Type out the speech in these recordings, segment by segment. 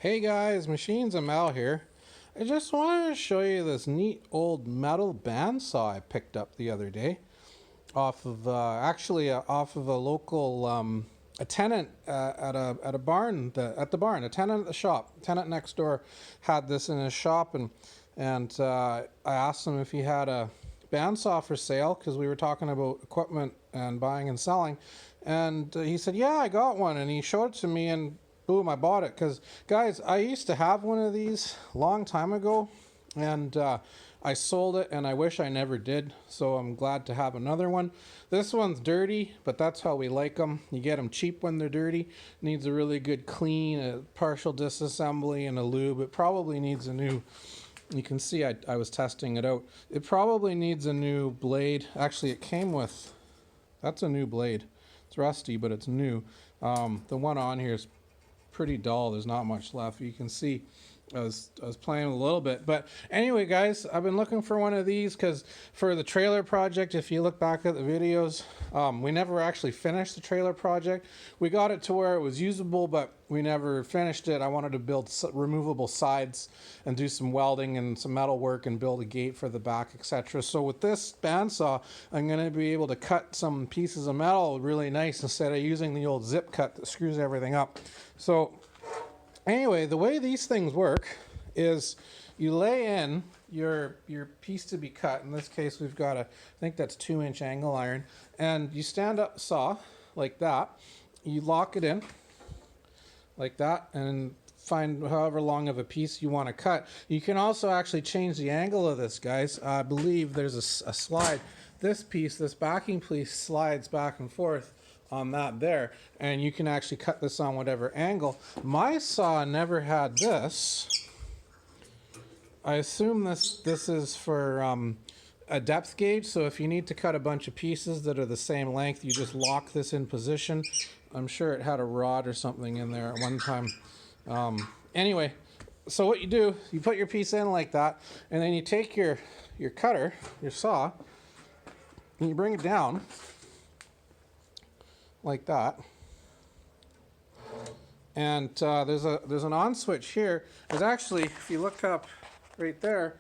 Hey guys, Machines and Mal here. I just wanted to show you this neat old metal bandsaw I picked up the other day off of off of a local a tenant at a barn at the barn. A tenant at the shop. Tenant next door had this in his shop, and I asked him if he had a bandsaw for sale because we were talking about equipment and buying and selling, and he said, "Yeah, I got one," and he showed it to me and. Boom, I bought it because, guys, I used to have one of these a long time ago, and I sold it, and I wish I never did, so I'm glad to have another one. This one's dirty, but that's how we like them. You get them cheap when they're dirty. Needs a really good clean, a partial disassembly, and a lube. It probably needs a new... You can see I was testing it out. It probably needs a new blade. Actually, it came with... That's a new blade. It's rusty, but it's new. The one on here is pretty dull. There's not much left. You can see I was playing a little bit, but anyway, guys, I've been looking for one of these because for the trailer project, if you look back at the videos, we never actually finished the trailer project. We got it to where it was usable, but we never finished it. I wanted to build removable sides and do some welding and some metal work and build a gate for the back, etc. So with this bandsaw, I'm going to be able to cut some pieces of metal really nice instead of using the old zip cut that screws everything up. So anyway, the way these things work is you lay in your piece to be cut. In this case, we've got I think that's 2-inch angle iron, and you stand up the saw like that. You lock it in like that and find however long of a piece you want to cut. You can also actually change the angle of this, guys. I believe there's a slide. This piece, this backing piece, slides back and forth on that there, and you can actually cut this on whatever angle. My saw never had this. I assume this is for a depth gauge, so if you need to cut a bunch of pieces that are the same length, you just lock this in position. I'm sure it had a rod or something in there at one time. Anyway, so what you do, you put your piece in like that, and then you take your cutter, your saw, and you bring it down like that, and there's an on switch here. There's actually, if you look up right there,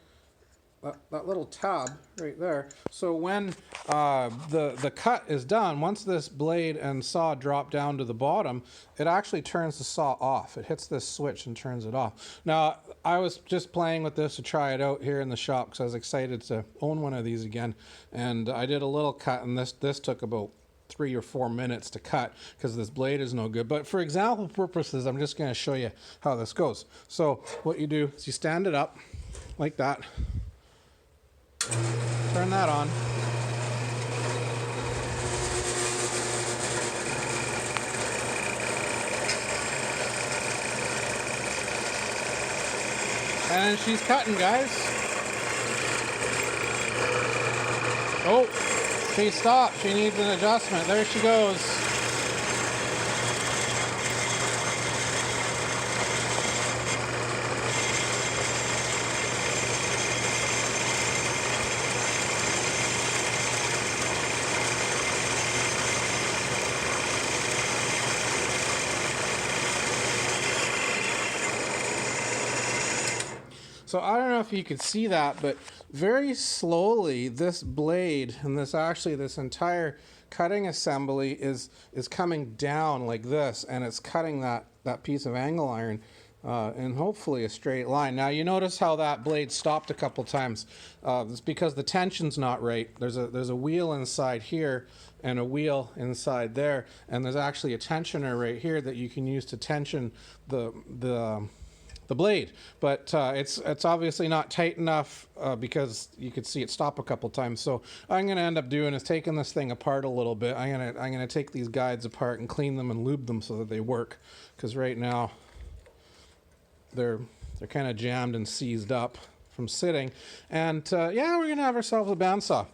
that little tab right there. So when the cut is done, once this blade and saw drop down to the bottom, it actually turns the saw off. It hits this switch and turns it off. Now, I was just playing with this to try it out here in the shop because I was excited to own one of these again, and I did a little cut, and this took about 3 or 4 minutes to cut because this blade is no good. But for example purposes, I'm just going to show you how this goes. So what you do is you stand it up like that, turn that on, and she's cutting, guys. Oh, she stopped. She needs an adjustment. There she goes. So I don't know if you could see that, but very slowly this blade and this entire cutting assembly is coming down like this, and it's cutting that piece of angle iron in hopefully a straight line. Now you notice how that blade stopped a couple times. It's because the tension's not right. There's a wheel inside here and a wheel inside there, and there's actually a tensioner right here that you can use to tension the blade, but it's obviously not tight enough because you could see it stop a couple times. So I'm going to end up doing is taking this thing apart a little bit. I'm gonna take these guides apart and clean them and lube them so that they work, because right now they're kind of jammed and seized up from sitting. And yeah, we're gonna have ourselves a bandsaw.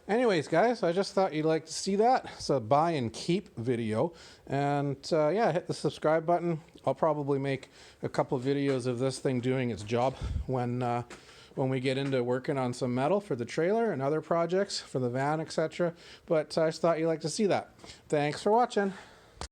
Anyways, guys, I just thought you'd like to see that. It's a buy and keep video. And yeah, hit the subscribe button. I'll probably make a couple of videos of this thing doing its job when we get into working on some metal for the trailer and other projects for the van, etc. But I just thought you'd like to see that. Thanks for watching.